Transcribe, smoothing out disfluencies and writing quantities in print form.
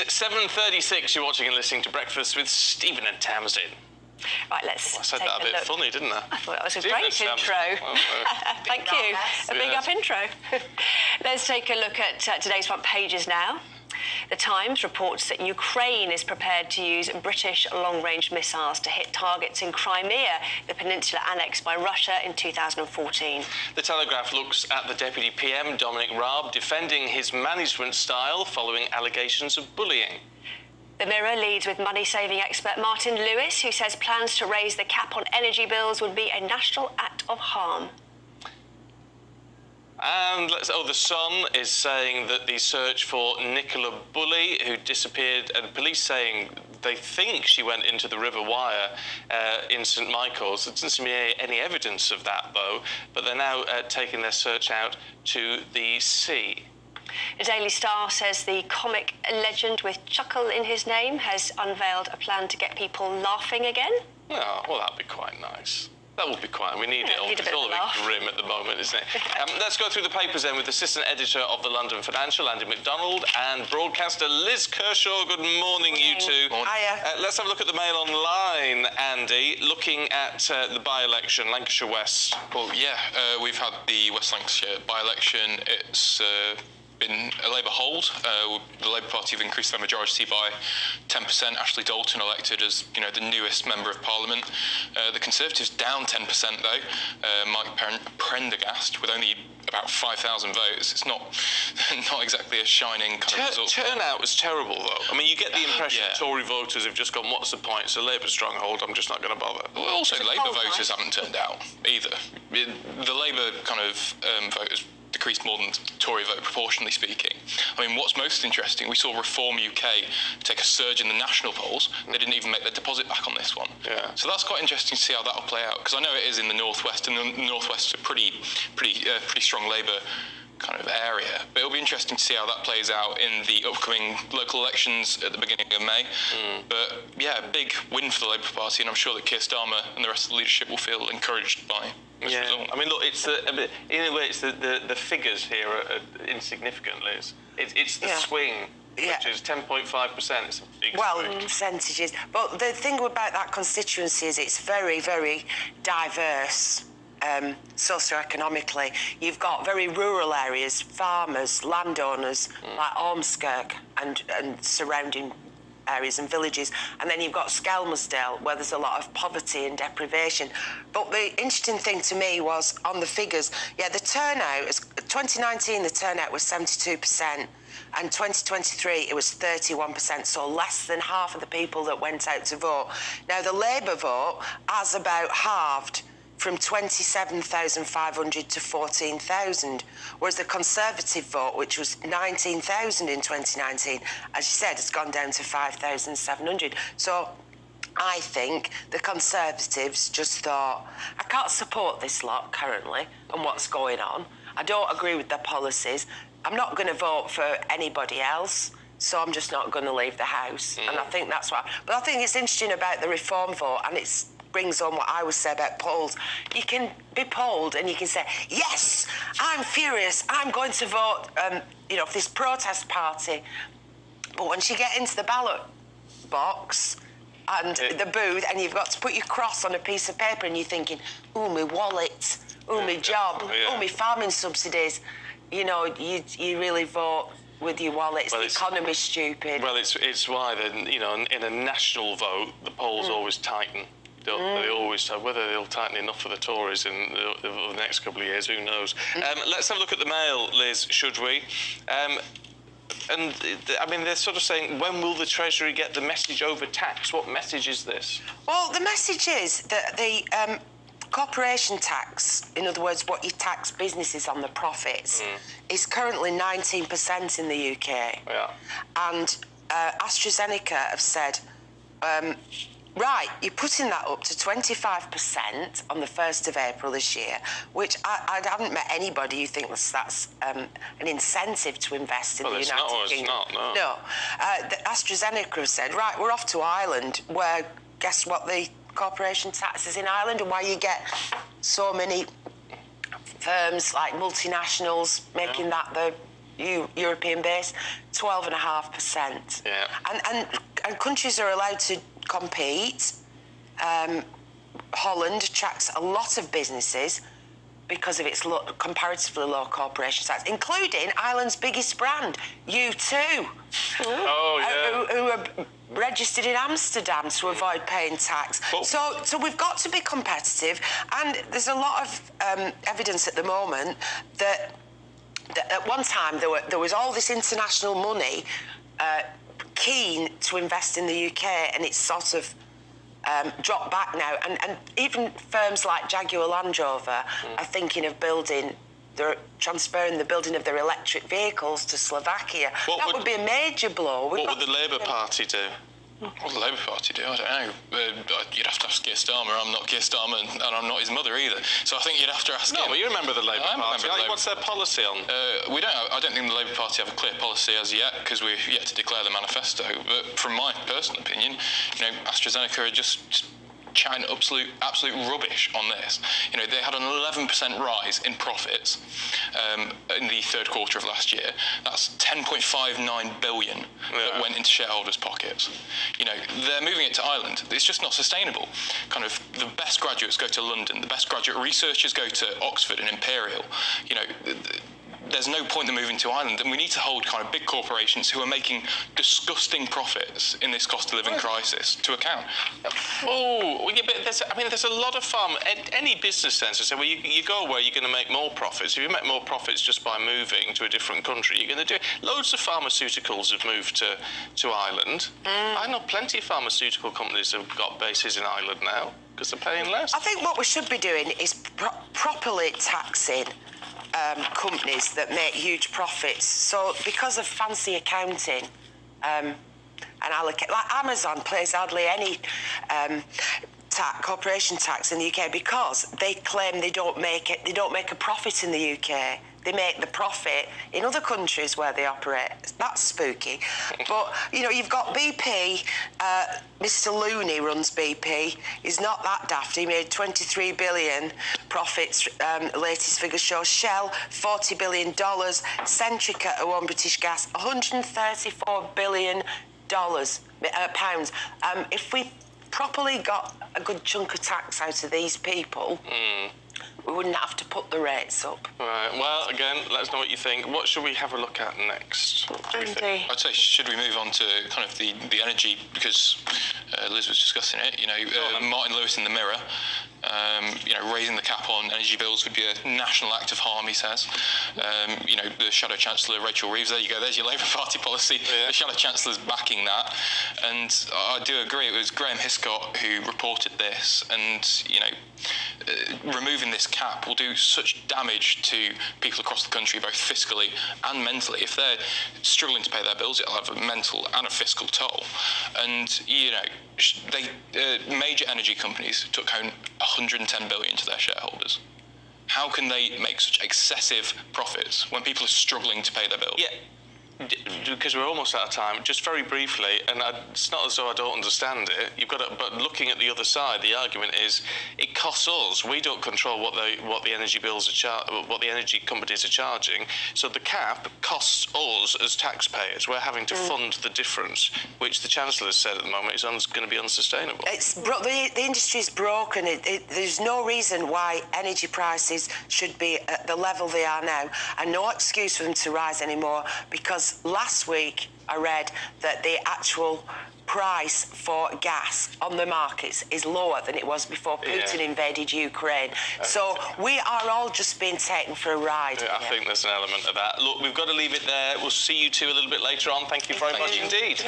is 7:36. You're watching and listening to Breakfast with Stephen and Tamsin. Right, let's I said take that a bit look. funny, didn't I? I thought that was a Stephen great and intro. Tamsin. Thank you. A big up intro. Let's take a look at today's front pages now. The Times reports that Ukraine is prepared to use British long-range missiles to hit targets in Crimea, the peninsula annexed by Russia in 2014. The Telegraph looks at the Deputy PM, Dominic Raab, defending his management style following allegations of bullying. The Mirror leads with money-saving expert Martin Lewis, who says plans to raise the cap on energy bills would be a national act of harm. And the Sun is saying that the search for Nicola Bulley, who disappeared, and police saying they think she went into the River Wyre in St Michael's. There doesn't seem to be any evidence of that, though, but they're now taking their search out to the sea. The Daily Star says the comic legend with Chuckle in his name has unveiled a plan to get people laughing again. Oh, well, that'd be quite nice. That would be quite. We need it all. It's all a bit grim at the moment, isn't it? Let's go through the papers then with Assistant Editor of the London Financial, Andy McDonald, and broadcaster Liz Kershaw. Good morning, you two. Hiya. Let's have a look at the Mail Online, Andy, looking at the by-election, Lancashire West. Well, yeah, we've had the West Lancashire by-election. It's been a Labour hold. The Labour Party have increased their majority by 10%. Ashley Dalton elected as, the newest Member of Parliament. The Conservatives down 10% though. Mike Prendergast with only about 5,000 votes. It's not exactly a shining kind of result. Turnout was terrible, though. I mean, you get the impression Tory voters have just gone, what's the point? It's a Labour stronghold, I'm just not going to bother. Well, also, Labour voters haven't turned out either. The Labour kind of voters decreased more than Tory vote, proportionally speaking. I mean, what's most interesting, we saw Reform UK take a surge in the national polls. They didn't even make their deposit back on this one. Yeah. So that's quite interesting to see how that'll play out, because I know it is in the northwest, and the northwest is a pretty strong Labour kind of area. But it'll be interesting to see how that plays out in the upcoming local elections at the beginning of May. But yeah, big win for the Labour Party, and I'm sure that Keir Starmer and the rest of the leadership will feel encouraged by this result. I mean, look, it's in a way, it's the figures here are insignificant, Liz. It's the swing, which is 10.5%. It's a big swing. Percentages. But the thing about that constituency is it's very, very diverse. Socioeconomically, you've got very rural areas, farmers, landowners like Ormskirk and surrounding areas and villages, and then you've got Skelmersdale where there's a lot of poverty and deprivation. But the interesting thing to me was on the figures, the turnout, 2019 the turnout was 72%, and 2023 it was 31%, so less than half of the people that went out to vote. Now the Labour vote has about halved, from 27,500 to 14,000, whereas the Conservative vote, which was 19,000 in 2019, as you said, has gone down to 5,700. So I think the Conservatives just thought, I can't support this lot currently and what's going on. I don't agree with their policies. I'm not going to vote for anybody else, so I'm just not going to leave the house. And I think that's why. But I think it's interesting about the Reform vote, and it's brings on what I would say about polls. You can be polled and you can say, yes, I'm furious, I'm going to vote, for this protest party. But once you get into the ballot box and the booth, and you've got to put your cross on a piece of paper, and you're thinking, ooh, my wallet, ooh, my job, ooh, my farming subsidies, you really vote with your wallet. The economy's stupid. Well, it's why then, in a national vote, the polls always tighten. They always have. Whether they'll tighten enough for the Tories in the next couple of years, who knows? Let's have a look at the Mail, Liz, should we? They're sort of saying, when will the Treasury get the message over tax? What message is this? Well, the message is that the corporation tax, in other words, what you tax businesses on the profits, is currently 19% in the UK. Yeah. And AstraZeneca have said, right, you're putting that up to 25% on the 1st of April this year, which I haven't met anybody who thinks that's an incentive to invest in the United Kingdom. It's not, no. No. AstraZeneca have said, right, we're off to Ireland, where, guess what the corporation tax is in Ireland, and why you get so many firms like multinationals making that the European base, 12.5%. Yeah. And countries are allowed to compete. Holland attracts a lot of businesses because of its comparatively low corporation tax, including Ireland's biggest brand, U2. Oh, yeah. Who are registered in Amsterdam to avoid paying tax. Well, so we've got to be competitive, and there's a lot of evidence at the moment that at one time there was all this international money keen to invest in the UK, and it's sort of dropped back now, and even firms like Jaguar Land Rover are thinking of transferring the building of their electric vehicles to Slovakia. That would be a major blow. What would the Labour Party do? What would the Labour Party do? I don't know. You'd have to ask Keir Starmer. I'm not Keir Starmer, and I'm not his mother either. So I think you'd have to ask him. No, but you remember the Labour Party. What's their policy on? I don't think the Labour Party have a clear policy as yet, because we're yet to declare the manifesto. But from my personal opinion, AstraZeneca are just chatting absolute rubbish on this. They had an 11% rise in profits in the third quarter of last year. That's 10.59 billion that went into shareholders' pockets. They're moving it to Ireland. It's just not sustainable. Kind of the best graduates go to London. The best graduate researchers go to Oxford and Imperial. There's no point in moving to Ireland, and we need to hold kind of big corporations who are making disgusting profits in this cost of living crisis to account. There's a lot of any business sense. So you go where you're going to make more profits. If you make more profits just by moving to a different country, you're going to do it. Loads of pharmaceuticals have moved to Ireland. I know plenty of pharmaceutical companies have got bases in Ireland now because they're paying less. I think what we should be doing is properly taxing companies that make huge profits. So because of fancy accounting and allocate, like Amazon pays hardly any corporation tax in the UK because they claim they don't make a profit in the UK. They make the profit in other countries where they operate. That's spooky. But, you've got BP. Mr. Looney runs BP. He's not that daft. He made 23 billion profits. Latest figures show. Shell, $40 billion. Centrica, who own British Gas, $134 billion pounds. If we properly got a good chunk of tax out of these people, we wouldn't have to put the rates up. Right. Well, again, let us know what you think. What should we have a look at next? Andy. I'd say, should we move on to kind of the energy, because Liz was discussing it. Martin Lewis in the Mirror. Raising the cap on energy bills would be a national act of harm, he says. The Shadow Chancellor, Rachel Reeves, there you go, there's your Labour Party policy. Yeah. The Shadow Chancellor's backing that. And I do agree, it was Graham Hiscott who reported this, and, removing this cap will do such damage to people across the country, both fiscally and mentally. If they're struggling to pay their bills, it'll have a mental and a fiscal toll. And, major energy companies took home 110 billion to their shareholders. How can they make such excessive profits when people are struggling to pay their bills? Yeah. Because we're almost out of time, just very briefly, and it's not as though I don't understand it. But looking at the other side, the argument is it costs us. We don't control what the energy bills are what the energy companies are charging. So the cap costs us as taxpayers. We're having to fund the difference, which the Chancellor has said at the moment is going to be unsustainable. The industry is broken. There's no reason why energy prices should be at the level they are now, and no excuse for them to rise anymore, because last week I read that the actual price for gas on the markets is lower than it was before Putin invaded Ukraine. So we are all just being taken for a ride. I think there's an element of that. Look, we've got to leave it there. We'll see you two a little bit later on. Thank you very much indeed.